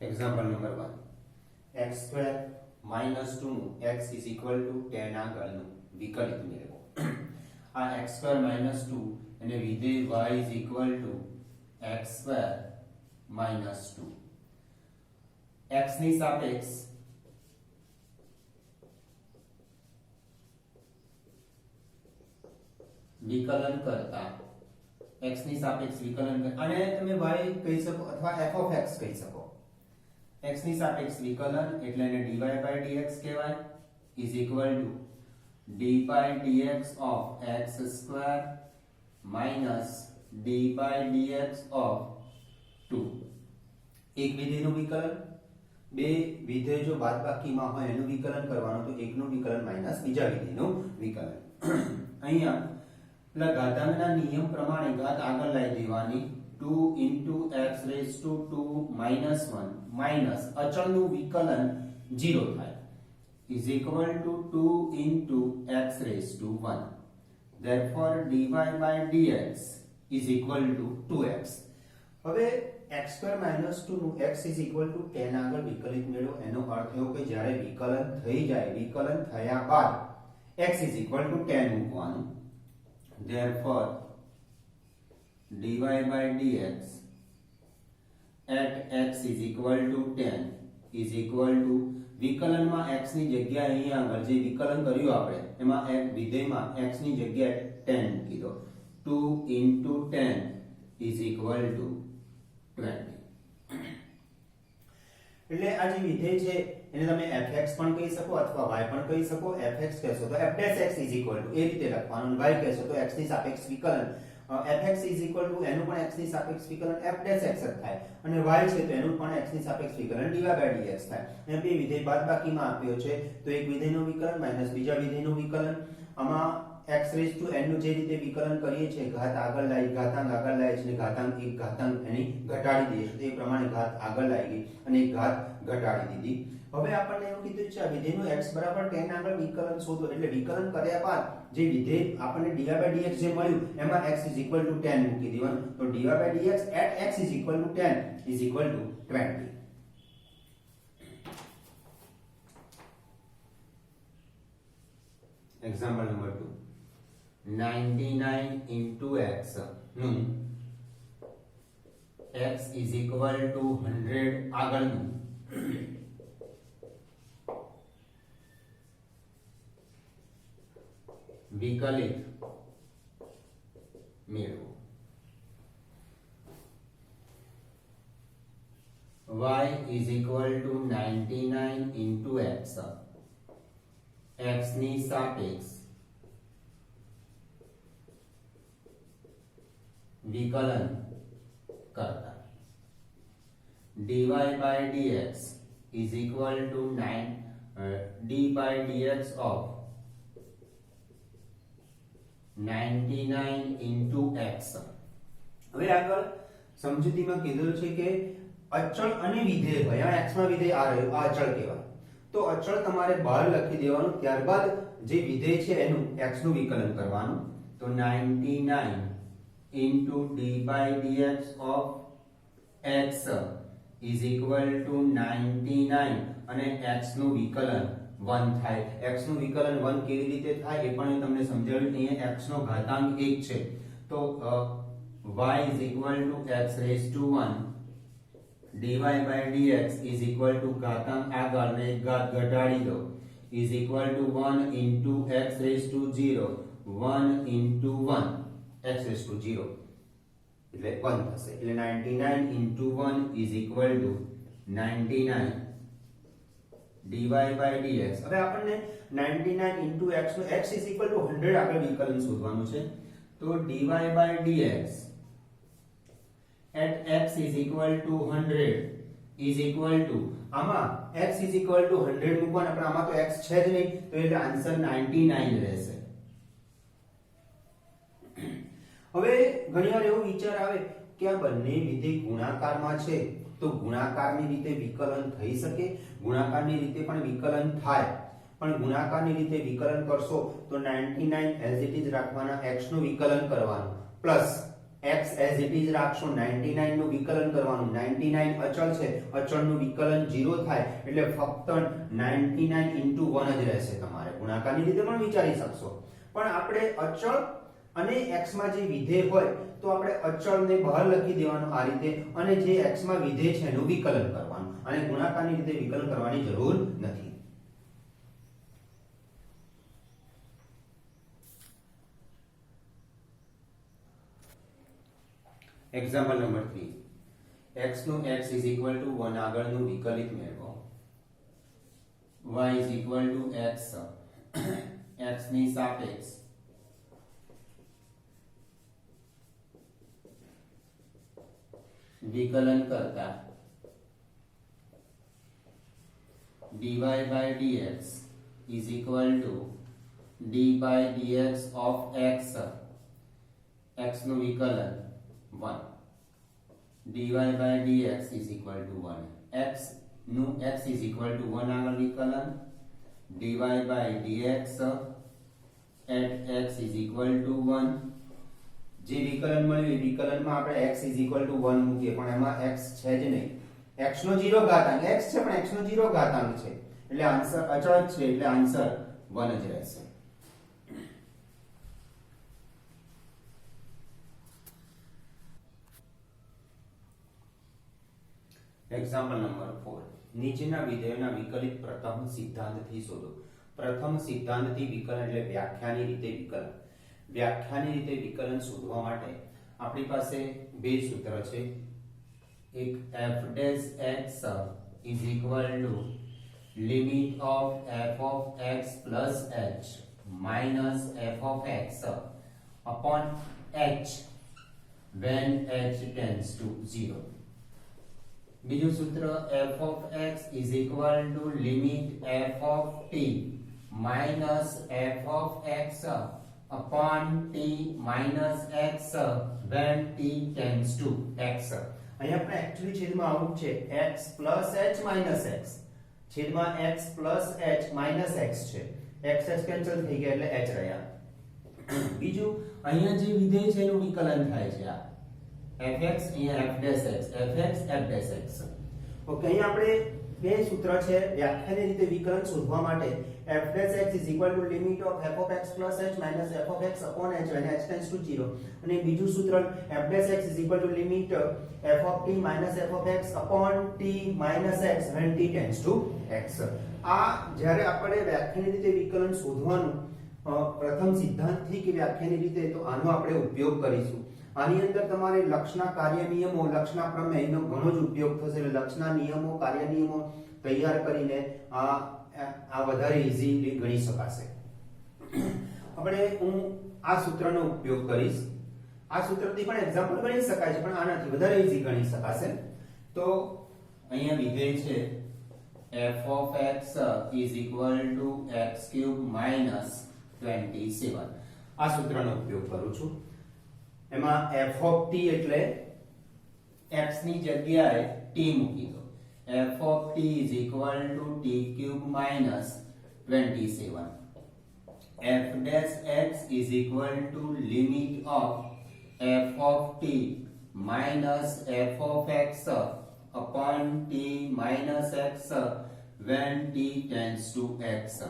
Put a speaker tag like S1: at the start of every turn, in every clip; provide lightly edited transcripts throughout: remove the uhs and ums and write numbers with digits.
S1: Example number 1 x² - 2 નું x = tan આગળનું વિકલિત મેળવો. આ x² - 2 અને વિધેય y = x² - 2 x ની સાપેક્ષ વિકલન કરતા x ની સાપેક્ષ વિકલન અને તમે y કહી શકો અથવા f of x કહી શકો. x ની સાપેક્ષ વિકલન એટલે એને dy/dx કહેવાય = d/dx of x² - d/dx of 2. એક વિધેયનું વિકલન, બે વિધેય જો બાદબાકીમાં હોય એનું વિકલન કરવાનું, તો એકનું વિકલન માઈનસ બીજા વિધેયનું વિકલન. અહીંયા એટલે ઘાતાંકના નિયમ પ્રમાણે ઘાત આગળ લાવી દેવાની 2 * x⁻² - 1 માઈનસ અચળનું વિકલન 0 થાય = 2 * x⁻². therefore dy/dx = 2x. હવે x² - 2 નું x = tan આગળ વિકલિત મેળવો. એનો અર્થ એવો કે જ્યારે વિકલન થઈ જાય, વિકલન થયા બાદ x = tan મૂકવાનું. therefore dy/dx at x = tan વિકલનમાં x ની જગ્યાએ અહીંયા આગળ જે વિકલન કર્યું આપણે એમાં એક વિધેયમાં x ની જગ્યાએ tan મૂકી દો. 2 * tan = 20. એટલે આ જે વિધેય છે એને તમે fx પણ કહી શકો અથવા y પણ કહી શકો. fx કહેશો તો f'(x) = એ રીતે લખવાનું, y કહેશો તો x ની સાપેક્ષ વિકલન fx = એનું પણ x ની સાપેક્ષ વિકલન f'(x) જ થાય અને y છે તો એનું પણ x ની સાપેક્ષ વિકલન dy/dx થાય. અને બે વિધેય બાદબાકીમાં આપ્યો છે તો એક વિધેયનું વિકલન માઈનસ બીજા વિધેયનું વિકલન. આમાં x⁻n નું જે રીતે વિકલન કરીએ છીએ, ઘાત આગળ લાવી, ઘાતાંક આગળ લાવે છે, ઘાતાંક એક ઘાતાંક એની ઘટાડી દઈએ છીએ, તે પ્રમાણે ઘાત આગળ લાવી ગઈ અને એક ઘાત ઘટાડી દીધી. હવે આપણને એવું કીધું છે આ વિધેયનું x = tan આગળ વિકલન શોધો. એટલે વિકલન કર્યા બાદ જે વિધેય આપણને dy/dx જે મળ્યું એમાં x = tan મૂકી દેવાનું. તો dy/dx at x = tan = 20. Example number 2 99 * x નું x = 100 આગળનું વિકલિત મેળવો. y = 99 * x x ની સાપેક્ષ વિકલન કરતા dy/dx = 9 d/dx of 99 * x. હવે આગળ સમજૂતીમાં કીધું છે કે અચળ અને વિધેય હોય. આ x માં વિધેય આ રહ્યું, આ અચળ કહેવાય. તો અચળ તમારે બહાર લખી દેવાનું, ત્યારબાદ જે વિધેય છે એનું x નું વિકલન કરવાનું. તો 99 * d/dx of x = 99 અને x નું વિકલન 1 થાય. x નું વિકલન 1 કેવી રીતે થાય એ પણ તમને સમજાવ્યું. અહીંયા x નો ઘાતાંક 1 છે તો y = x⁻1 dy/dx = ઘાતાંક આગળ ને એક ઘાત ઘટાડી દો = 1 * x⁻0 1 * 1 x⁻0 એટલે 1 થશે. એટલે 99 * 1 = 99 dy/dx. હવે આપણને 99 * x નું x = 100 આગળ વિકલન શોધવાનું છે. તો dy/dx at x = 100 આમાં x = 100 મૂકવાના, પણ આમાં તો x છે જ નહીં તો એટલે આન્સર 99 રહેશે. હવે ઘણીવાર એવો વિચાર આવે કે આ બંને વિધેય ગુણાકારમાં છે તો ગુણાકારની રીતે વિકલન થઈ શકે. ગુણાકારની રીતે પણ વિકલન થાય, પણ ગુણાકારની રીતે વિકલન કરશો તો 99 એઝ ઇટ ઇઝ રાખવાના, x નું વિકલન કરવાનું plus x as it is રાખશો, 99 નું વિકલન કરવાનું, 99 અચળ છે, અચળનું વિકલન 0 થાય એટલે ફક્ત 99 into 1 જ રહેશે. તમારે ગુણાકારની રીતે પણ વિચારી શકશો, પણ આપણે અચળ અને x માં જે વિધેય હોય તો આપણે અચળને બહાર લખી દેવાનું આ રીતે, અને જે x માં વિધેય છે એનું વિકલન કરવાનું, અને ગુણાકારની રીતે વિકલન કરવાની જરૂર નથી. એક્ઝામ્પલ નંબર 3, x નું x is equal to 1 આગળનું વિકલિત મેળવો. y is equal to x, x ની સાપેક્ષ વિકલન કરતા dy by dx is equal to d by dx of x, x નું વિકલન 1, dy by dx is equal to 1, x નું x is equal to 1 આગળ વિકલન, dy by dx at x is equal to 1. જે વિકલન મળ્યું એ વિકલનમાં આપણે x is equal to 1 મૂકીએ, પણ એમાં x છે જ નહીં, x નો 0 ઘાતાંક, x છે પણ x નો 0 ઘાતાંક છે એટલે આન્સર અચળ છે, એટલે આન્સર 1 જ રહેશે. એક્ઝામ્પલ નંબર 4, નીચેના વિધેયોના વિકલિત પ્રથમ સિદ્ધાંતથી શોધો. પ્રથમ સિદ્ધાંતથી વિકલન એટલે વ્યાખ્યાની રીતે વિકલન. વ્યાખ્યાની રીતે વિકલન શોધવા માટે આપણી પાસે બે સૂત્ર છે. એક f dash x is equal to limit of f of x plus h minus f of x upon h when h tends to 0. બીજું સૂત્ર f of x is equal to limit f of t minus f of x upon t minus x when t tends to x. અહીંયા આપણે actually છેદમાં આવું છે x plus h minus x, છેદમાં x plus h minus x છે, x h cancel થઈ ગયા એટલે h રહ્યા. બીજું અહીંયા જે વિધેય છે એનું વિકલન થાય છે આ fx, અહીંયા f dash x, fx f dash x. Okay, અહીંયા આપણે બે સૂત્ર છે વ્યાખ્યાની રીતે વિકલન શોધવા માટે. f dash x is equal to limit of f of x plus h minus f of x upon h when h tends to 0, અને બીજું સૂત્ર f dash x is equal to limit f of t minus f of x upon t minus x when t tends to x. આ જ્યારે આપણે વ્યાખ્યાની રીતે વિકલન શોધવાનું પ્રથમ સિદ્ધાંતથી કે વ્યાખ્યાની રીતે, તો આનો આપણે ઉપયોગ કરીશું. આની અંદર તમારે લક્ષના કાર્ય નિયમો, લક્ષના પ્રમેયનો ઘણો જ ઉપયોગ થશે. એટલે લક્ષના નિયમો, કાર્ય નિયમો તૈયાર કરીને આ વધારે ઈઝીલી ગણી શકાશે. આપણે હું આ સૂત્રનો ઉપયોગ કરીશ. આ સૂત્રથી પણ એક્ઝામ્પલ ગણી શકાય છે, પણ આનાથી વધારે ઈઝી ગણી શકાશે. તો અહીંયા વિધેય છે f of x is equal to x cube minus 27. આ સૂત્રનો ઉપયોગ કરું છું. એમાં f of t એટલે x ની જગ્યાએ t મૂકી દો. f of t is equal to t cube minus 27. f dash x is equal to limit of f of t minus f of x upon t minus x when t tends to x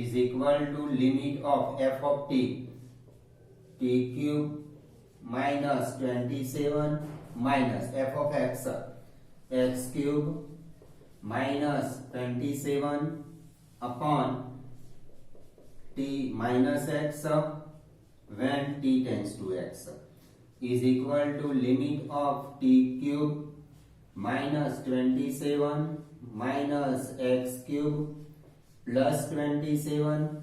S1: is equal to limit of f of t cube minus 27 minus f of x cube minus 27 upon t minus x when t tends to x is equal to limit of t cube minus 27 minus x cube plus 27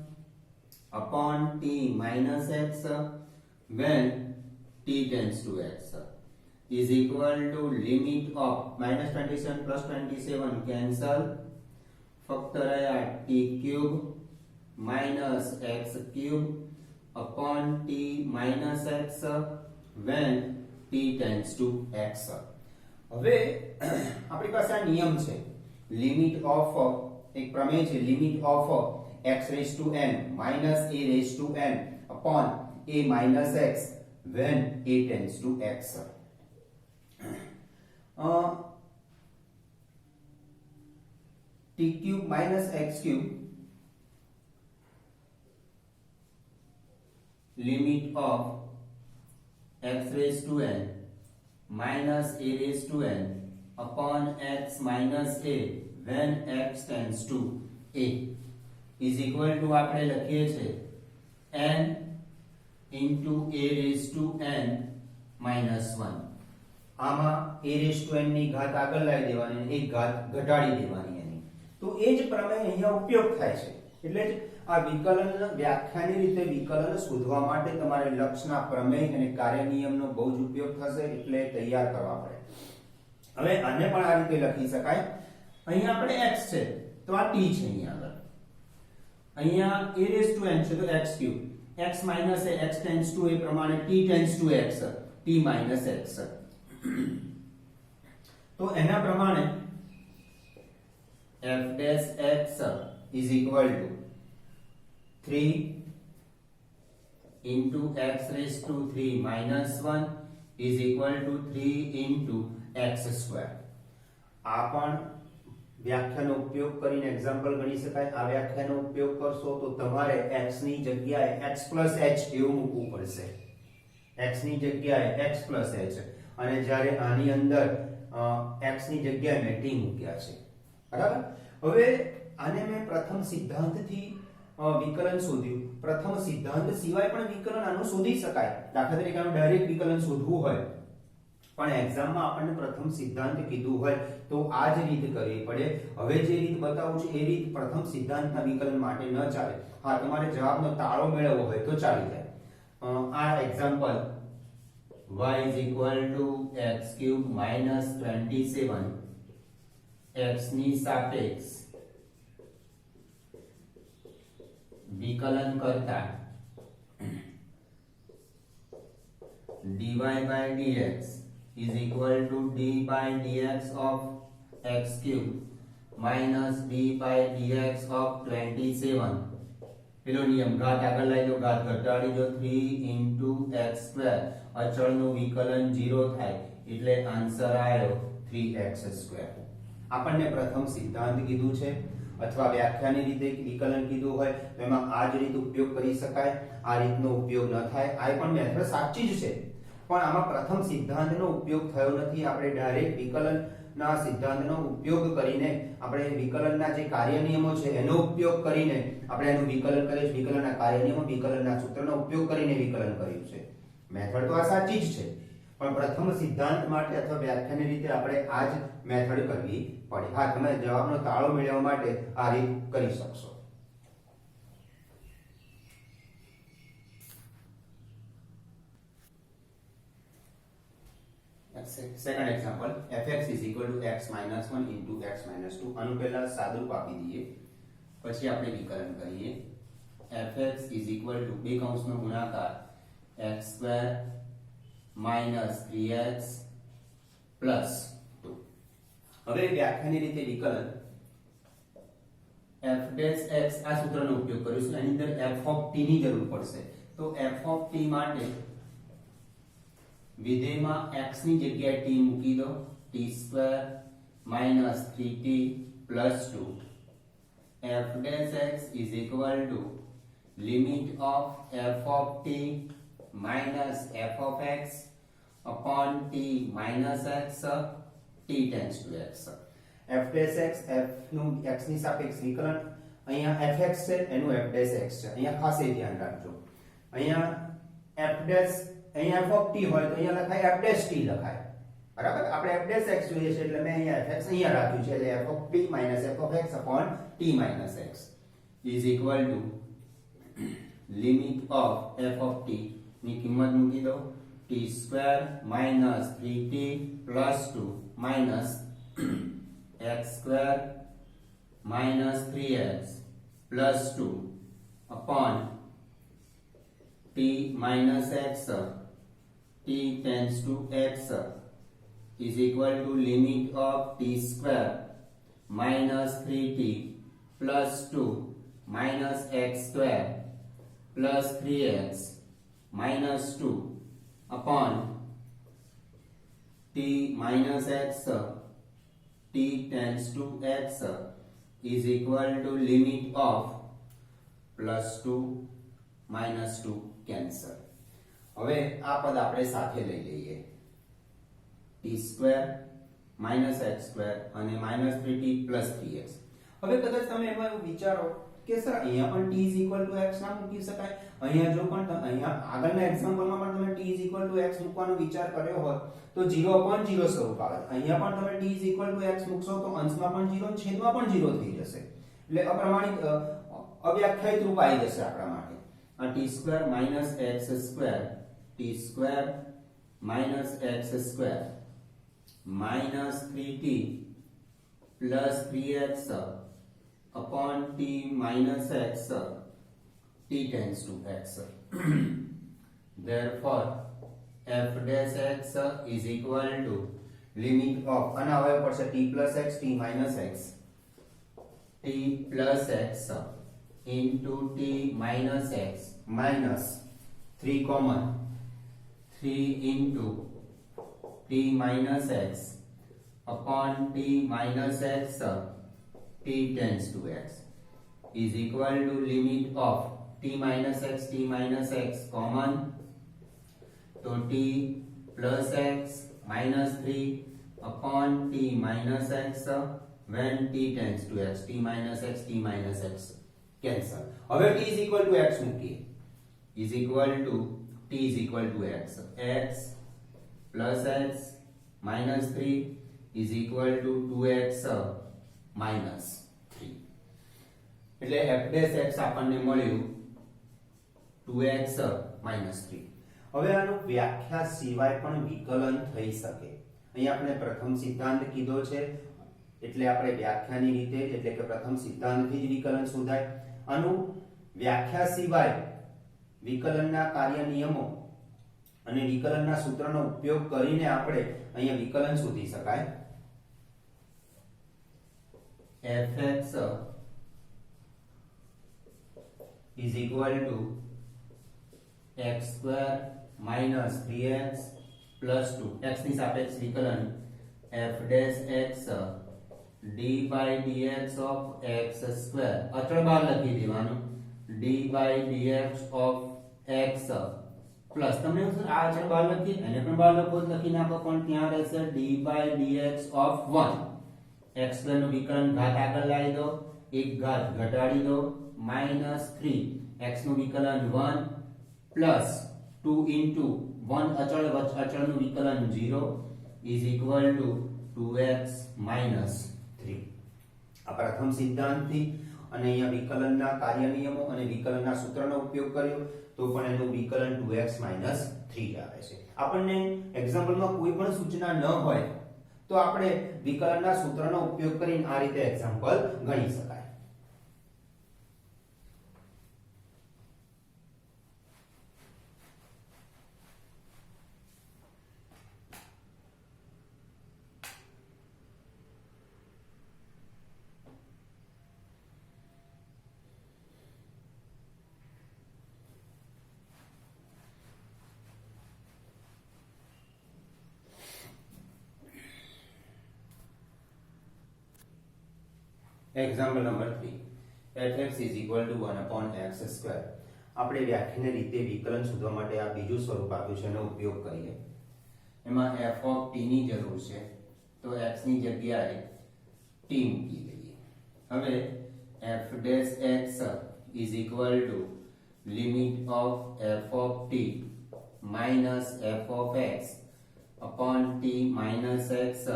S1: upon t minus x when t tends to x is equal to limit of minus 27 plus 27 cancel, ફક્ત રહ્યા t cube minus x cube upon t minus x when t tends to x. હવે આપણી પાસે આ નિયમ છે limit of, એક પ્રમેય છે limit of x raised to n minus a raised to n upon a minus x when a tends to x. t cube minus x cube limit of x raised to n minus a raised to n upon x minus a when x tends to a is equal to આપણે લખીએ છે n into a raised to n minus 1. આમાં a raised to n ની ઘાત આગળ લાવી દેવાની અને એક ઘાત ઘટાડી દેવાની એની. તો એ જ પ્રમેય અહીંયા ઉપયોગ થાય છે. એટલે જ આ વિકલન વ્યાખ્યાની રીતે વિકલન શોધવા માટે તમારે લક્ષના પ્રમેય અને કાર્ય નિયમનો બહુ જ ઉપયોગ થશે, એટલે તૈયાર કરવા પડે. હવે આને પણ આ રીતે લખી શકાય. અહીંયા આપણે x છે તો આ t છે અહીંયા આગળ. અહીંયા a raised to n છે તો x cube, x minus a, x tends to a પ્રમાણે t tends to x, t minus x. તો એના પ્રમાણે f dash x is equal to 3 into x raised to 3 minus 1 is equal to 3 into x square. આ પણ વ્યાખ્યાનો ઉપયોગ કરીને example ગણી શકાય. આ વ્યાખ્યાનો ઉપયોગ કરશો તો તમારે x ની જગ્યાએ x plus h એવું મૂકવું પડશે. x ની જગ્યાએ x plus h અને જ્યારે આની અંદર x ની જગ્યાએ મેં t મૂક્યા છે. બરાબર. હવે આને મેં પ્રથમ સિદ્ધાંતથી વિકલન શોધ્યું. પ્રથમ સિદ્ધાંત સિવાય પણ વિકલન આનું શોધી શકાય. દાખલા તરીકે આનું ડાયરેક્ટ વિકલન શોધવું હોય પણ એક્ઝામમાં આપણને પ્રથમ સિદ્ધાંત કીધું હોય તો આ જ રીત કરવી પડે. હવે જે રીત બતાવું છું એ રીત પ્રથમ સિદ્ધાંતના વિકલન માટે ન ચાલે. હા, તમારે જવાબનો તાળો મેળવવો હોય તો ચાલી જાય. આ example y is equal to x cube minus 27 x ની સાપેક્ષ વિકલન કરતા dy by dx is equal to d by dx of x cube minus d by dx of 27. પેલો નિયમ ઘાત આગળ લઈ લો, ઘાત ઘટાડી દો, 3 into x square. અચળનું વિકલન 0 થાય એટલે આન્સર આવ્યો 3x square. આપણને પ્રથમ સિદ્ધાંત કીધું છે અથવા વ્યાખ્યાની રીતે વિકલન કીધું હોય તો એમાં આ જ રીત ઉપયોગ કરી શકાય. આ રીતનો ઉપયોગ ન થાય. આ પણ મેથડ સાચી જ છે પણ આમાં પ્રથમ સિદ્ધાંતનો ઉપયોગ થયો નથી. આપણે ડાયરેક્ટ વિકલનના સિદ્ધાંતનો ઉપયોગ કરીને આપણે વિકલનના જે કાર્ય નિયમો છે એનો ઉપયોગ કરીને આપણે એનું વિકલન કરીએ. વિકલનના કાર્ય નિયમો, વિકલનના સૂત્રનો ઉપયોગ કરીને વિકલન કર્યું છે. મેથડ તો આ સાચી જ છે પણ પ્રથમ સિદ્ધાંત માટે અથવા વ્યાખ્યાની રીતે આપણે આ જ મેથડ કરવી પડે. હા, તમે જવાબનો તાળો મેળવવા માટે આ રીત કરી શકશો. Second example fx is equal to x minus 1 into x minus 2. આનું પહેલા સાદુરૂપ આપી દઈએ પછી આપણે વિકલન કરીએ. fx is equal to બે કૌંસનો ગુણાકાર x square minus 3x plus 2. હવે વ્યાખ્યાની રીતે વિકલન f dash x આ સૂત્રનો ઉપયોગ કરીશું. એની અંદર f of t ની જરૂર પડશે. તો f of t માટે વિધેયમાં x ની જગ્યાએ t મૂકી દો, t square minus 3t plus 2. f dash x is equal to limit of f of t minus f of x upon t minus x t tends to x. f dash x f નું x ની સાપેક્ષ વિકલન. અહીંયા fx છે એનું f dash x છે. અહીંયા ખાસ એ ધ્યાન રાખજો. અહીંયા f dash અહીંયા f of t હોય તો અહીંયા લખાય f dash t લખાય. બરાબર. આપણે f dash x જોઈએ છે એટલે મેં અહીંયા fx અહીંયા રાખ્યું છે એટલે f of t minus f of x upon t minus x is equal to limit of f of t ની કિંમત મૂકી દો, t square minus 3t plus 2 minus x square minus 3x plus 2 upon t minus x t tends to x is equal to limit of t square minus 3t plus 2 minus x square plus 3x minus 2 upon t minus x t tends to x is equal to limit of +2 -2 cancel. હવે આ પદ આપણે સાથે લઈ લઈએ t² -x² અને -3t + 3x. હવે કદાચ તમે એમાં એવું વિચારો કે સર અહીંયા પણ t x ના મૂકી શકાય. અહીંયા જો પણ અહીંયા આગળના એક્ઝામ્પલમાં પણ તમે t x મૂકવાનો વિચાર કર્યો હોત તો 0/0 સ્વરૂપ આવે. અહીંયા પણ તમે t x મૂકશો તો અંશમાં પણ 0 છેદમાં પણ 0 થઈ જશે. એટલે અપ્રમાણિત અવ્યાખ્યાયિત રૂપ આવી જશે આપણા માટે. આ t² -x² t² -x² -3t + 3x upon t minus x t tends to x. Therefore f dash x is equal to limit of અને હવે પડશે t + x t minus x t plus x into t minus x minus 3 common 3 into t minus x upon t minus x t tends to x is equal to limit of t minus x common to t plus x minus 3 upon t minus x when t tends to x t minus x cancel. હવે t is equal to x મૂકીએ is equal to t is equal to x plus x minus 3 is equal to 2x minus 3. એટલે f dash x આપણને મળ્યું 2x minus 3. હવે આનું વ્યાખ્યા સિવાય પણ વિકલન થઈ શકે. અહીં આપણે પ્રથમ સિદ્ધાંત કીધો છે એટલે આપણે વ્યાખ્યાની રીતે એટલે કે પ્રથમ સિદ્ધાંતથી જ વિકલન શોધાય. આનું વ્યાખ્યા સિવાય વિકલનના કાર્ય નિયમો અને વિકલનના સૂત્રનો ઉપયોગ કરીને આપણે અહીંયા વિકલન શોધી શકાય. fx is equal to x² minus 3x plus 2 x ની સાપેક્ષ વિકલન f dash x d by dx of x² અચળ બહાર લખી દેવાનું d by dx of x plus તમને આ અચળ બહાર લખી એને પણ બહાર લખી નાખો પણ ત્યાં રહેશે d by dx of 1 x² નું વિકલન ઘાત આગળ લાવી દો એક ઘાત ઘટાડી દો -3 x નું વિકલન 1 પ્લસ 2 into 1 અચળનું વિકલન 0 is equal to 2x minus 3. આ પ્રથમ સિદ્ધાંતથી અને અહીંયા વિકલનના કાર્ય નિયમો અને વિકલનના સૂત્રનો ઉપયોગ કર્યો તો પણ એનું વિકલન 2x minus 3 આવે છે. આપણને એક્ઝામ્પલમાં કોઈ પણ સૂચના ન હોય તો આપણે વિકલનના સૂત્રનો ઉપયોગ કરીને આ રીતે એક્ઝામ્પલ ગણી શકાય. Example number 3 fx is equal to 1 upon x square. આપણે વ્યાખ્યાની રીતે વિકલન શોધવા માટે આ બીજું સ્વરૂપ આપ્યું છે એનો ઉપયોગ કરીએ. એમાં f of t ની જરૂર છે તો x ની જગ્યાએ t મૂકી દઈએ. હવે f dash x is equal to limit of f of t minus f of x upon t minus x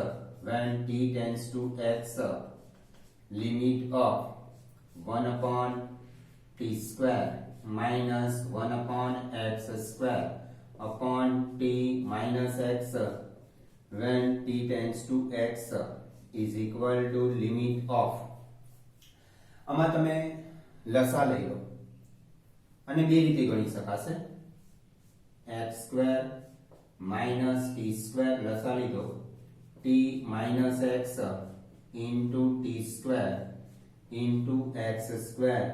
S1: when t tends to x limit of 1 upon t square minus 1 upon x square upon t minus x when t tends to x is equal to limit of આમાં તમે લસા લઈ લો અને બે રીતે ગણી શકાશે x square minus t square લસા લીધો t minus x into t square into x square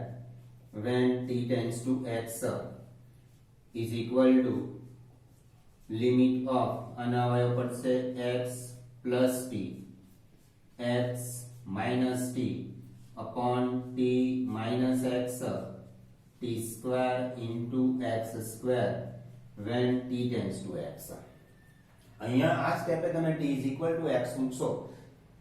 S1: when t tends to x is equal to limit of અને અવયવ પડશે x plus t x minus t upon t minus x t square into x square when t tends to x. અહીંયા આ સ્ટેપે તમે t is equal to x મૂકશો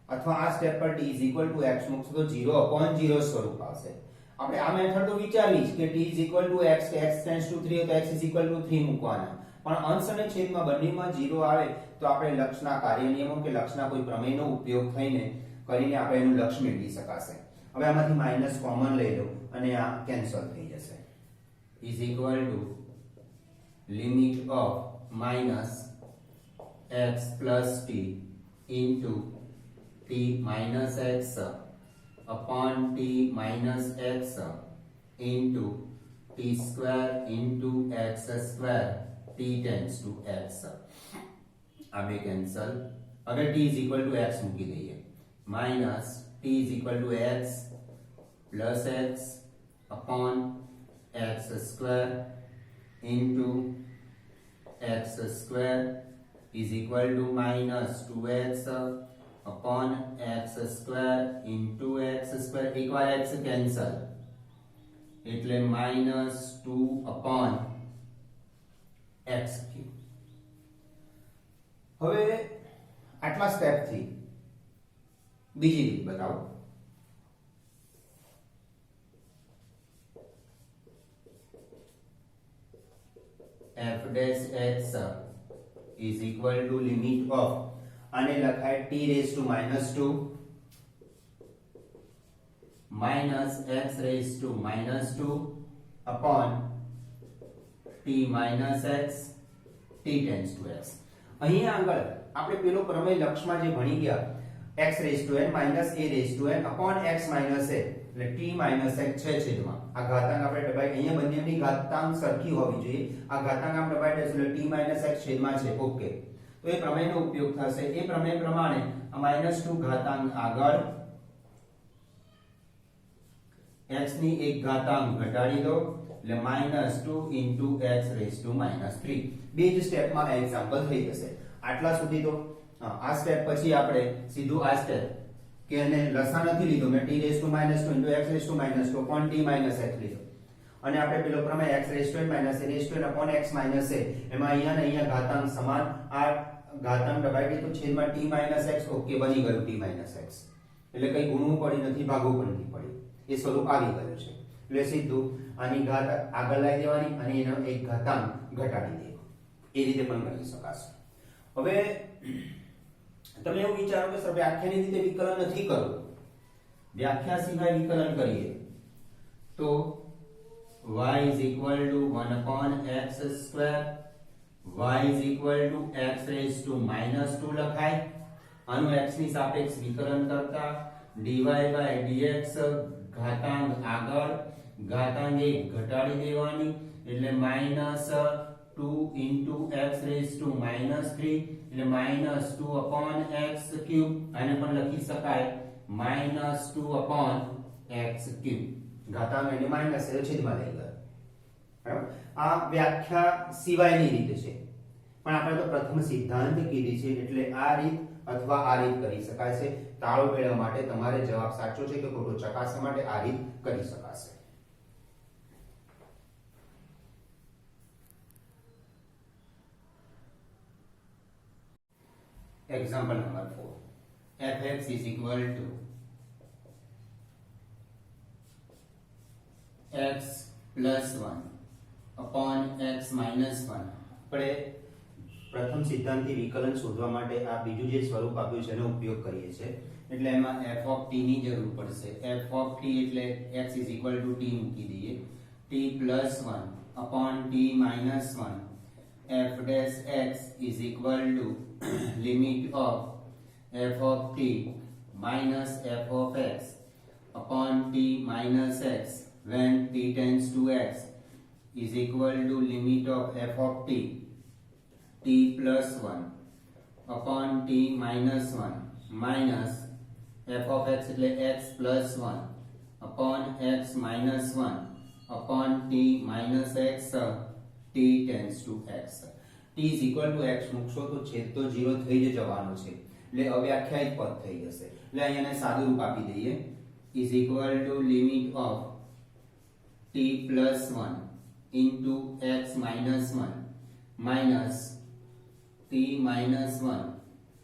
S1: અથવા આ step પર t is equal to x મૂકશો તો 0/0 સ્વરૂપ આવશે. આપણે આ મેથડ તો વિચારવી છે કે t is equal to x કે x tends to 3 તો x is equal to 3 મૂકવાના, પણ અંશ અને છેદમાં બંનેમાં 0 આવે તો આપણે લક્ષના કાર્ય નિયમો કે લક્ષના કોઈ પ્રમેયનો ઉપયોગ કરીને આપણે એનું લક્ષ મેળવી શકાશે. હવે આમાંથી માઈનસ કોમન લઈ લો અને આ કેન્સલ થઈ જશે. is equal to limit of minus x plus t into t minus x upon t minus x into t square into x square t tends to x. આ બે કેન્સલ. હવે t is equal to x મૂકી દઈએ. minus t is equal to x plus x upon x square into x square is equal to minus 2x upon x square into x square. એક વાર x cancel એટલે minus 2 upon x cube. હવે આટલા step થી બીજી રીત બતાવો. f dash x is equal to limit of આને લખાય t raised to minus 2 minus x raised to minus 2 upon t minus x t tends to x. અહીંયા આગળ આપણે પેલો પ્રમેય લક્ષમાં જે ભણી ગયા x raised to n minus a raised to n upon x minus a એટલે t minus x છે છેદમાં આ ઘાતાંક આપણે દબાઈ અહીંયા બંનેની ઘાતાંક સરખી હોવી જોઈએ. આ ઘાતાંક આપણે દબાઈ દઈશું એટલે t minus x છેદમાં છે. ઓકે, તો એ પ્રમેયનો ઉપયોગ થશે. એ પ્રમેય પ્રમાણે આ -2 ઘાતાંક આગળ x ની એક ઘાતાંક ઘટાડી દો એટલે -2 into x raised to -3. બે જ સ્ટેપમાં આ એક્ઝામ્પલ થઈ જશે. આટલા સુધી તો આ સ્ટેપ પછી આપણે સીધું આ સ્ટેપ કે એને લસા નથી લીધો, મેં t raised to -2 into x raised to -2 upon t minus x લીધો અને આપણે પેલો પ્રમેય x raised to n minus a raised to n upon x minus a એમાં અહીંયા ને અહીંયા ઘાતાંક સમાન, આ ઘાતાંક દબાઈ દીધું છેદમાં t minus x. ઓકે, બની ગયું t minus x એટલે કઈ ગુણવું પડી નથી, ભાગવું પણ નથી પડી, એ સ્વરૂપ આવી ગયું છે. એટલે સીધું આની ઘાત આગળ લાવી દેવાની અને એનો એક ઘાતાંક ઘટાડી દેવો. એ રીતે પણ કરી શકાશે. હવે તમે એવું વિચારો કે સર વ્યાખ્યાની રીતે વિકલન નથી કરવું, વ્યાખ્યા સિવાય વિકલન કરીએ તો y is equal to 1 upon x square y is equal to x raised to -2 લખાય. આનું x ની સાપેક્ષ વિકલન કરતા dy by dx ઘાતાંક આગળ ઘાતાંક 1 ઘટાડી દેવાની એટલે -2 into x raised to -3 એટલે -2 upon x cube. આને પણ લખી શકાય -2 upon x cube. ઘાતાંક એટલે માઈનસ એટલે છેદમાં લઈ ગયા. બરાબર, આ વ્યાખ્યા સિવાયની રીત છે, પણ આપણે તો પ્રથમ સિદ્ધાંત કીધી છે એટલે આ રીત અથવા આ રીત કરી શકાય છે. તાળો મેળવવા માટે તમારે જવાબ સાચો છે કે ખોટો ચકાસવા માટે આ રીત કરી શકાશે. Example number 4. fx is equal to x plus 1 upon x minus 1. આપણે પ્રથમ સિદ્ધાંતથી વિકલન શોધવા માટે આ બીજું જે સ્વરૂપ આપ્યું છે એનો ઉપયોગ કરીએ છીએ. એટલે એમાં f of t ની જરૂર પડશે. f of t એટલે x is equal to t મૂકી દઈએ. t plus 1 upon t minus 1 f dash x is equal to limit of f of t minus f of x upon t minus x when t tends to x is equal to limit of f of t plus 1 upon t minus 1 minus f of x એટલે x plus 1 upon x minus 1 upon t minus x t tends to x. t t x મૂકશો તો છેદ તો 0 થઈ જ જવાનો છે એટલે અવ્યાખ્યાયિત પદ થઈ જશે એટલે અહીંયાને સાદું રૂપ આપી દઈએ limit of t plus 1 into x minus 1 minus t minus 1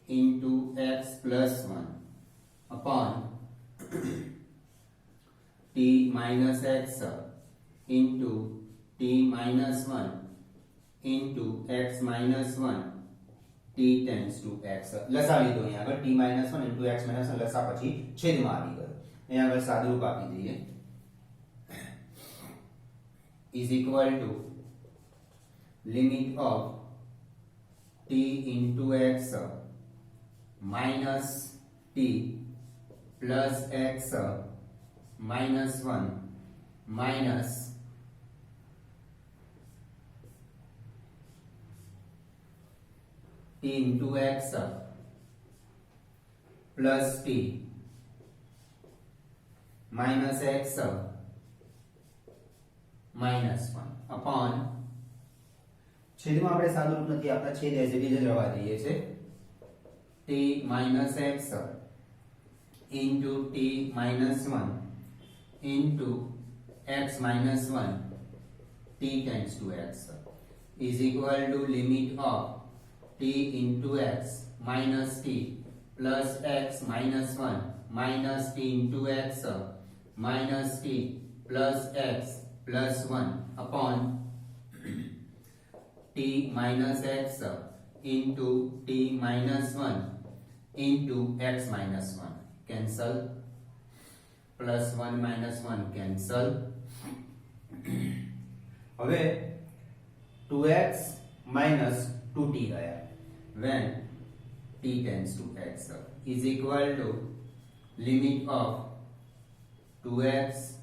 S1: into x plus 1 upon t minus x into t minus 1 into x minus 1 t tends to x લસા લીધો અહીંયા આગળ t minus 1 into x minus 1 લસા પછી છેદમાં આવી ગયો અહીંયા આગળ સાદું રૂપ આપી દઈએ is equal to limit of t into x minus t plus x minus 1 minus t into x plus t minus x minus 1 upon છેદમાં આપણે સાદું રૂપ નથી આપતા છેદ એઝ ઇટ ઇઝ જ રહેવા દઈએ છે t minus x into t minus 1 into x minus 1 t tends to x is equal to limit of t into x minus t plus x minus 1 minus t into x minus t plus x plus 1 upon t minus x into t minus 1 into x minus 1 cancel plus 1 minus 1 cancel હવે 2x minus 2t ગયા when t tends to x is equal to limit of 2x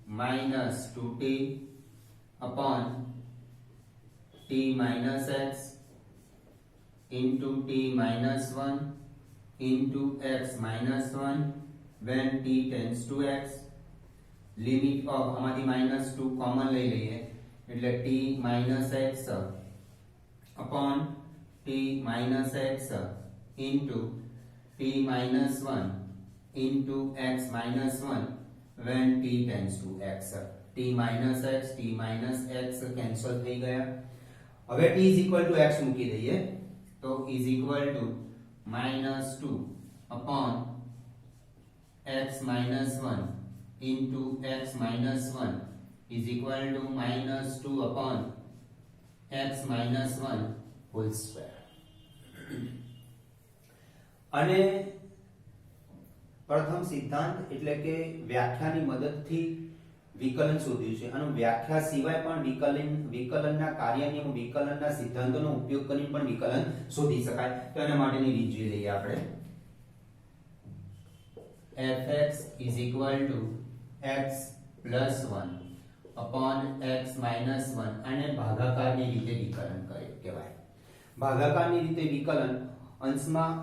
S1: minus 2t upon t minus x into t minus 1 into x minus 1 when t tends to x limit of આમાંથી minus 2 common લઈ લઈએ એટલે t minus x upon t minus x into t minus 1 into x minus 1 when t tends to x t minus x cancel થઈ ગયા હવે t is equal to x મૂકી દઈએ તો is equal to minus 2 upon x minus 1 into x minus 1 is equal to minus 2 upon x minus 1 whole square અને પ્રથમ સિદ્ધાંત એટલે કે વ્યાખ્યાની મદદથી વિકલન શોધ્યું છે અને વ્યાખ્યા સિવાય પણ વિકલનના કાર્યનિયમ વિકલનના સિદ્ધાંતોનો ઉપયોગ કરીને પણ વિકલન શોધી શકાય તો એના માટેની રીત જોઈ લઈએ આપણે fx is equal to x plus 1 upon x minus 1 અને ભાગાકારની રીતે વિકલન કહેવાય ભાગાકારની રીતે વિકલન અંશમાં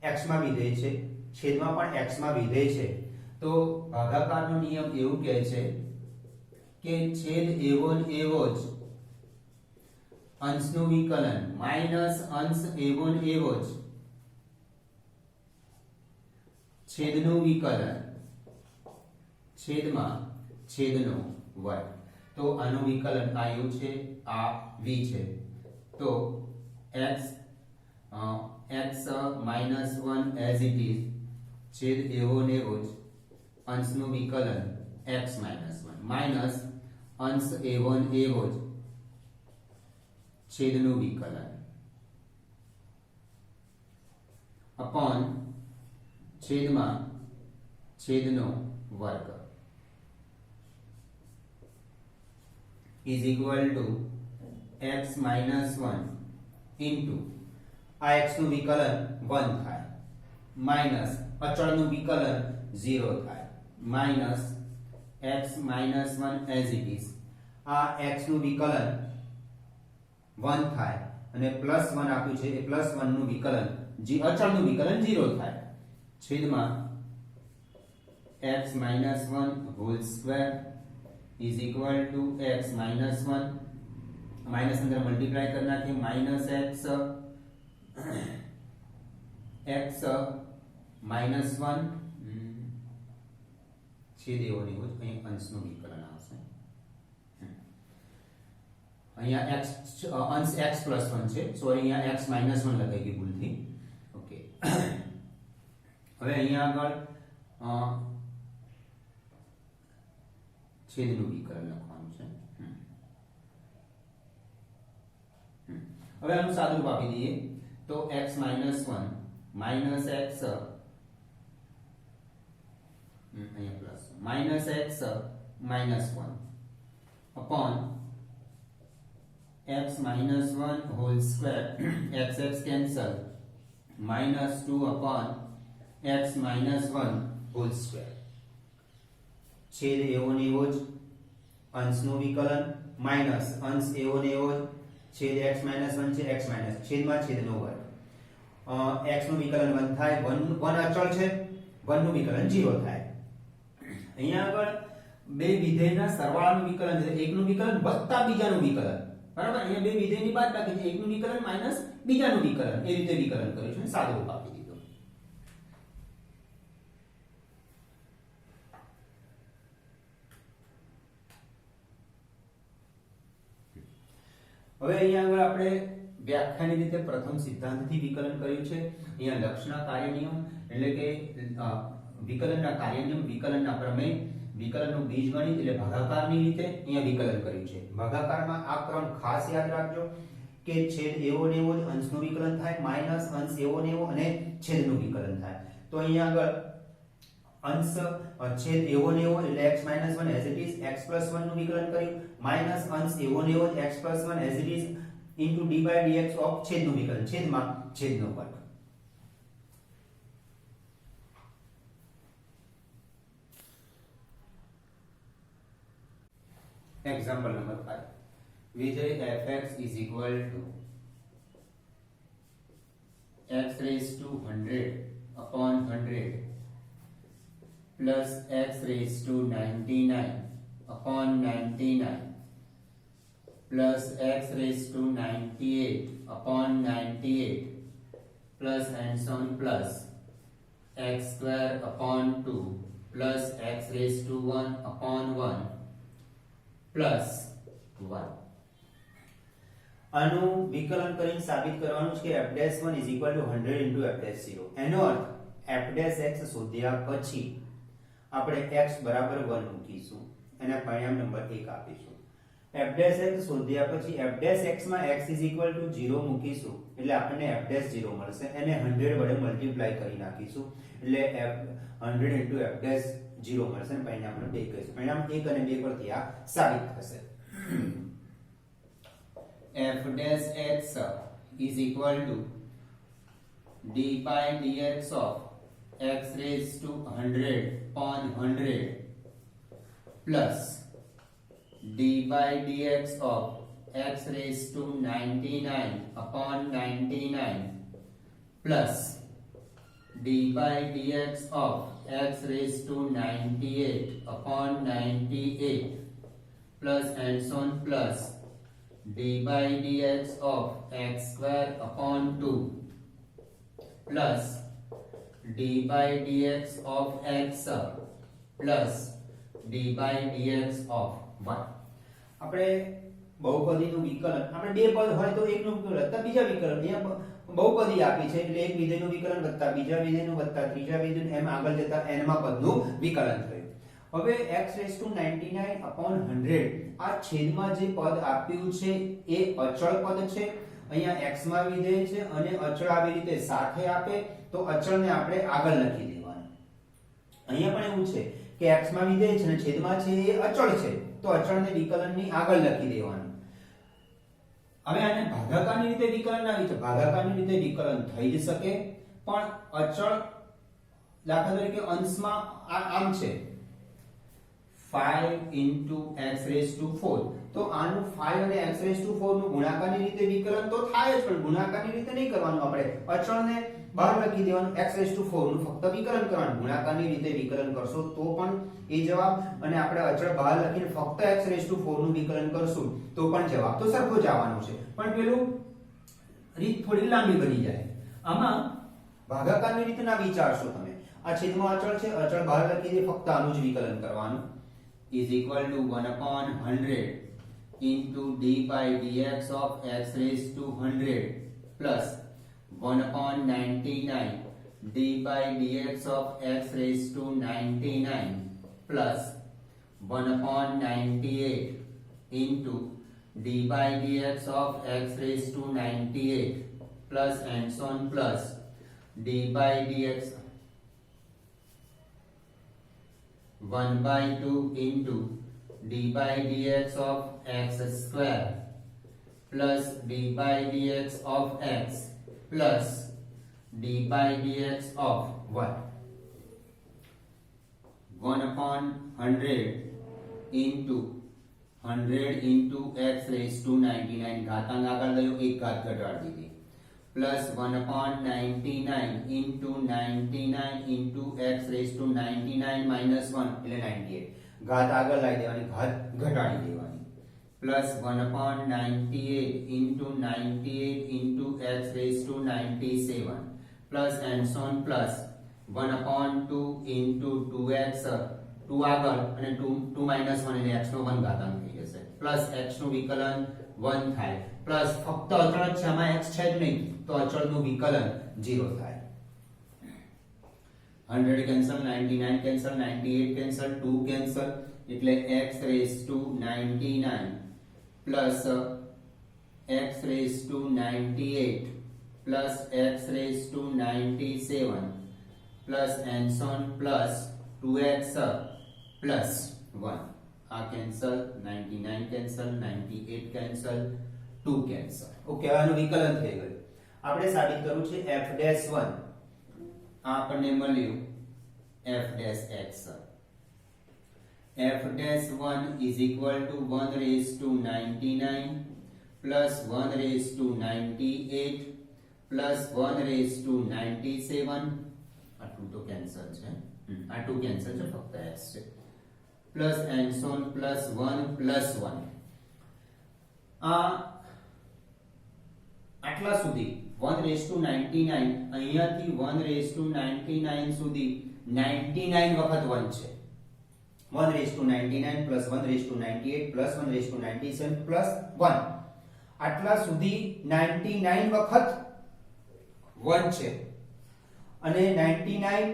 S1: x માં વિધેય છે છેદમાં પણ x માં વિધેય છે તો ભાગાકારનો નિયમ એવું કહે છે કે છેદ એવો જ અંશનું વિકલન માઈનસ અંશ એવો જ છેદનું વિકલન છેદમાં છેદનો વર્ગ તો આનું વિકલન આવ્યું છે આ v છે તો x minus 1 as it is છેદ એવો ને એવો જ અંશનું વિકલન x minus 1 માઈનસ અંશ એવો ને એવો જ છેદનું વિકલન અપોન છેદમાં છેદનો વર્ગ is equal to x minus 1 into આ x નું વિકલન 1 થાય માઈનસ અચળનું વિકલન 0 થાય minus x minus 1 as it is આ x નું વિકલન 1 થાય અને પ્લસ 1 આપ્યું છે એ પ્લસ 1 નું વિકલન અચળનું વિકલન 0 થાય છેદમાં x minus 1 whole square is equal to x minus 1 minus अंदर मल्टीप्लाई करना कि माइनस एक्स एक्स माइनस 1 छेद एवो ने एवो અહીં અંશનું વિકલન આવશે અહીંયા x અંશ x + 1 છે સોરી અહીંયા x - 1 લગાઈ ગઈ ભૂલથી ઓકે હવે અહીંયા આગળ છેદનું વિકલન લખવાનું છે હવે આનું સાદુરૂપ આપી દઈએ તો x - 1 minus x minus x minus 1 upon x minus 1 whole square x cancel minus 2 upon x minus 1 whole square छेद एवो ने एवो ज अंशનું વિકલન માઈનસ અંશ એવો ને એવો છેદ x - 1 છે x માઈનસ છેદમાં છેદનો વર્ગ x નું વિકલન 1 થાય 1 અચળ છે 1 નું વિકલન 0 થાય અહીંયા આગળ બે વિધેયના સરવાળાનું વિકલન છે એકનું વિકલન વત્તા બીજાનું વિકલન બરાબર અહીંયા બે વિધેયની બાદબાકી છે એકનું વિકલન માઈનસ બીજાનું વિકલન એ રીતે વિકલન કર્યું છે સાદું રૂપ આપી દીધું હવે અહીંયા આગળ આપણે વ્યાખ્યાની રીતે પ્રથમ સિદ્ધાંતથી વિકલન કર્યું છે અહીંયા લક્ષના કાર્ય નિયમ એટલે કે વિકલનના કાર્ય નિયમ વિકલનના પ્રમેય વિકલનનું બીજગણિત એટલે ભાગાકારની રીતે અહીંયા વિકલન કર્યું છે ભાગાકારમાં આ ક્રમ ખાસ યાદ રાખજો કે છેદ એવો ને એવો અંશનું વિકલન થાય માઈનસ અંશ એવો ને એવો અને છેદનું વિકલન થાય તો અહીંયા આગળ અંશ છેદ એવો ને એવો એટલે x - 1 as it is x + 1 નું વિકલન કર્યું માઈનસ અંશ એવો ને એવો x + 1 as it is into d by dx of છેદનું વિકલન છેદમાં છેદનો વર્ગ एग्जांपल नंबर 5 विधेय fx is equal to x raised to 100 upon 100 plus x raised to 99 upon 99 plus x raised to 98 upon 98 plus and so on plus x square upon 2 plus x raised to 1 upon 1 plus 1 આનું વિકલન કરીને સાબિત કરવાનું છે કે f'1 100 f'0 એનો અર્થ f'(x) શોધ્યા પછી આપણે x બરાબર 1 મૂકીશું એના પરિણામ નંબર 1 આપીશું f'(x) શોધ્યા પછી f'(x) માં x 0 મૂકીશું એટલે આપણને f'0 મળશે એને 100 વડે મલ્ટીપ્લાય કરી નાખીશું એટલે 100 f'0 મળશે અને પરિણામ આપણે 2 કહીશું પરિણામ 1 અને 2 પરથી આ સાબિત થશે f'(x) is equal to d by dx of x raised to 100 upon 100 plus d by dx of x raised to 99 upon 99 plus d by dx of x raised to 98 upon 98 plus and so on plus d by dx of x square upon 2 plus d by dx of x plus d by dx of 1 આપણે બહુપદીનું વિકલન આપણે બે પદ હોય તો એકનું વિકલન વત્તા બીજા વિકલન અહીંયા બહુપદી આપી છે એટલે એક વિધેયનું વિકલન વત્તા બીજા વિધેયનું વત્તા ત્રીજા વિધેયનું એમ આગળ જતા n માં પદનું વિકલન થયું હવે x⁻⁹ upon 100 આ છેદમાં જે પદ આપ્યું છે એ અચળ પદ છે અહીંયા x માં વિધેય છે અને અચળ આવી રીતે સાથે આપે તો અચળને આપણે આગળ લખી દેવાનું અહીંયા પણ એવું છે કે x માં વિધેય છે અને છેદમાં છે એ અચળ છે તો અચળને વિકલનની આગળ લખી દેવાનું હવે આને ભાગાકારની રીતે વિકલન આવી છે ભાગાકારની રીતે વિકલન થઈ જ શકે પણ અચળ દાખલા તરીકે અંશમાં આમ છે 5 into x raised to 4 તો આનું 5 અને x raised to 4 નું ગુણાકારની રીતે વિકલન તો થાય જ પણ ગુણાકારની રીતે નહીં કરવાનું આપણે અચળને બહાર લખી દેવાનું x⁴ નું ફક્ત વિકલન કરવાનું, ગુણાકારની રીતે વિકલન કરશો તો પણ એ જવાબ, અને આપણે અચળ બહાર લખીને ફક્ત x⁴ નું વિકલન કરશું તો પણ જવાબ તો સરખો જ આવવાનો છે. પણ પેલું રીત થોડી લાંબી બની જાય. આમાં ભાગાકારની રીત ના વિચારશો તમે. આ છેદમાં અચળ છે, અચળ બહાર લખી દે, ફક્ત આનું જ વિકલન કરવાનું. is equal to 1/100 into d by dx of x⁴ plus 1/99 d by dx of x⁴ plus 1/98 into d by dx of x⁴ plus and so on plus d by dx 1/2 into d by dx of x square plus d by dx of x plus d by dx of 1/100 into 100 into x⁴ ઘાતાંક આગળ ગયો, એક ઘાત ઘટાડી દીધી, plus 1/99 into 99 into x⁴ minus 1 એટલે 98, ઘાત આગળ લાવી દેવાની, ઘાત ઘટાડી દેવાની, plus 1/98 into 98 into x⁴ plus and so on plus 1/2 into 2x 2 આગળ અને 2 minus 1 એટલે x નો 1 ઘાતાંક થઈ જશે, plus x નું વિકલન 1 થાય, પ્લસ ફક્ત અચળ જ છે, આમાં x છે જ નહીં તો અચળનું વિકલન 0 થાય. 100 કેન્સલ, 99 કેન્સલ, 98 કેન્સલ, 2 કેન્સલ એટલે x⁴ plus x⁴ plus x⁴ plus and so on plus 2x plus 1. આ cancel, 99 cancel, 98 cancel, 2 cancel. Okay, આનું વિકલન થઈ ગયું. આપણે સાબિત કરવું છે f'1. આ આપણને મળ્યું f'(x). f'(1) is equal to 1/99 plus 1/98 plus 1/97. આ 2 તો કેન્સલ છે, આ 2 કેન્સલ છે, ફક્ત x છે, plus and so on plus 1 plus 1. આટલા સુધી 1/99 અહીંયાથી 1/99 સુધી 99 વખત 1 છે. 1/99 plus 1/98 plus 1/97 plus 1, આટલા સુધી 99 વખત 1 છે, અને 99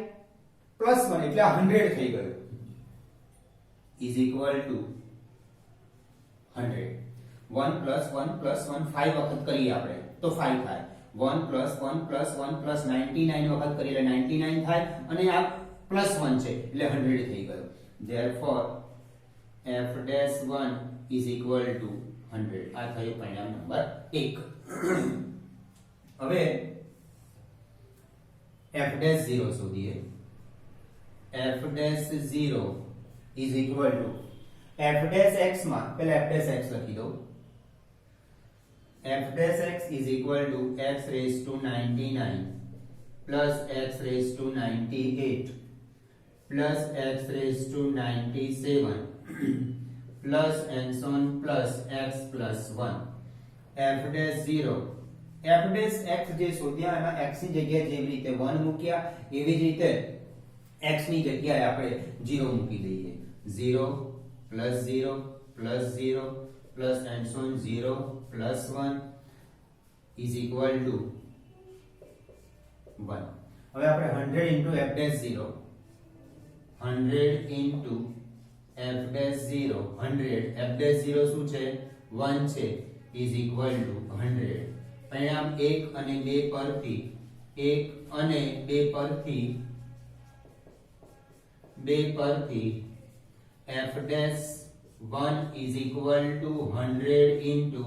S1: plus 1 એટલે 100 થઈ ગયું, is equal to 100. 1 plus 1 plus 1 5 વખત કરીએ આપણે તો 5 થાય, 1 plus 1 plus 1 plus 99 વખત કરીએ એટલે 99 થાય, અને આ plus 1 છે એટલે 100 થઈ ગયું. therefore f'1 is equal to 100. આ થયું પરિણામ નંબર 1. હવે f'0 શોધીએ. f'0 is equal to f'(x) માં પહેલા f'(x) લખી દઉં. f'(x) is equal to x⁴ plus x⁴ plus x⁴ plus and so on plus x plus 1. f'0 f'(x) જે શોધ્યા એમાં x ની જગ્યાએ જેવી રીતે 1 મૂક્યા એવી જ રીતે x ની જગ્યાએ આપણે 0 મૂકી દઈએ. 0 plus 0 plus 0 plus and so on 0 plus 1 is equal to 1. હવે આપણે 100 into f'0, 100 into f'0, 100 f'0 શું છે 1 છે, is equal to 100. પરિણામ 1 અને 2 પરથી 1 અને 2 પરથી f'1 is equal to 100 into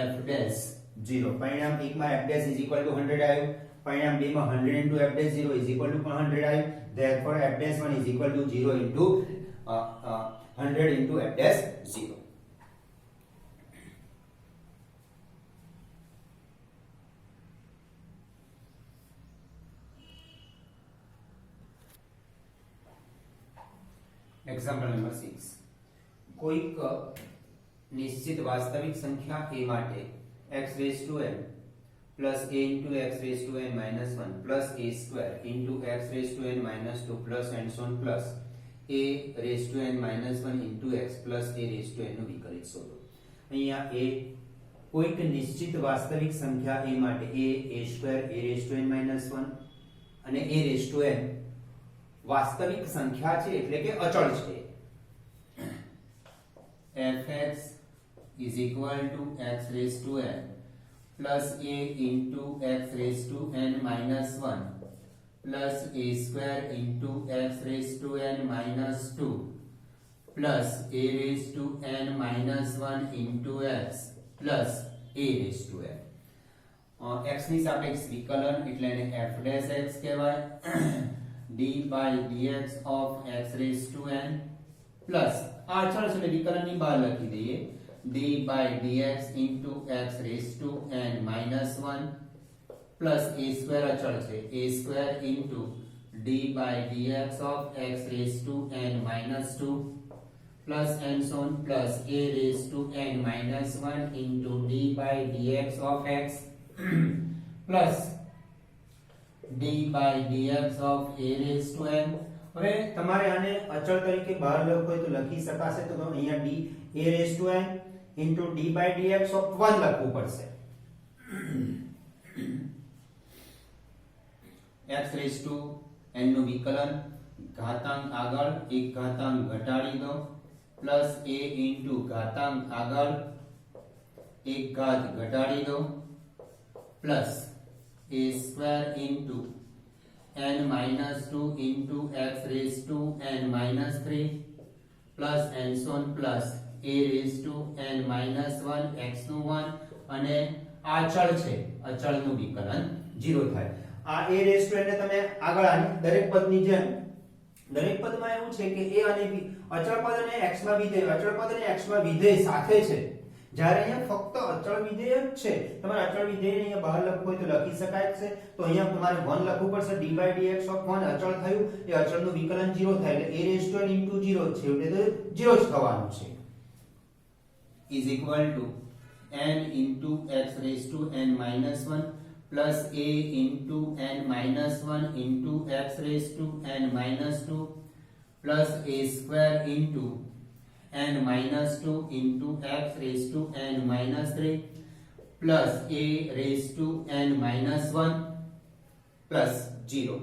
S1: f'0. પરિણામ 1 માં f' is equal to 100 આવ્યું, પરિણામ 2 માં 100 into f'0 is equal to 100 આવ્યું. therefore f'1 is equal to 0 into 100 into f'0. Example number 6 કોઈક નિશ્ચિત વાસ્તવિક સંખ્યા a માટે x raise to n plus a into x raised to n minus 1 plus a square into x raised to n minus 2 plus and so on plus a raised to n minus 1 into x plus a raised to n નું વિકલિત શોધો. અહીંયા a કોઈક નિશ્ચિત વાસ્તવિક સંખ્યા a માટે a square a raised to n minus 1 અને a raised to n વાસ્તવિક સંખ્યા છે એટલે કે અચળ છે. fx is equal to x raised to n plus a into x raised to n minus 1 plus a square into x raised to n minus 2 plus a raised to n minus 1 into x plus a raised to n. x ની સાપેક્ષ વિકલન એટલે એને f dash x કહેવાય. d by dx of x raised to n plus આ અચળ છે એટલે વિકલનની બહાર લખી દઈએ d by dx into x raised to n minus 1 plus a square અચળ છે a square into d by dx of x raised to n minus 2 plus and so on plus a raised to n minus 1 into d by dx of x plus d by dx of a raised to n. હવે તમારે આને અચળ તરીકે બહાર લખવું હોય તો લખી શકાશે તો અહીંયા d a raised to n into d by dx of 1 લખવું પડશે. x raised to n નું વિકલન ઘાતાંક આગળ એક ઘાતાંક ઘટાડી દો પ્લસ a into ઘાતાંક આગળ એક ઘાત ઘટાડી દો plus a square into n minus 2 into x raised to n minus 3 plus and so on plus a raised to n minus 1 x નું 1 અને આ અચળ છે અચળનું વિકલન 0 થાય. આ a raised to n ને તમે આગળ આની દરેક પદની જેમ દરેક પદમાં એવું છે કે a અને b અચળ પદ અને x માં વિધેય અચળ પદ અને x માં વિધેય સાથે છે જ્યારે અહીંયા ફક્ત અચળ વિધેય જ છે. તમારે અચળ વિધેયને અહીંયા બહાર લખવું હોય તો લખી શકાય છે તો અહીંયા તમારે 1 લખવું પડશે d by dx of 1 અચળ થયું એ અચળનું વિકલન 0 થાય એટલે a raised to n into 0 છે એટલે 0 જ થવાનું છે. is equal to n into x raised to n minus 1 plus a into n minus 1 into x raised to n minus 2 plus a square into n minus 2 into x raised to n minus 3 plus a raised to n minus 1 plus 0.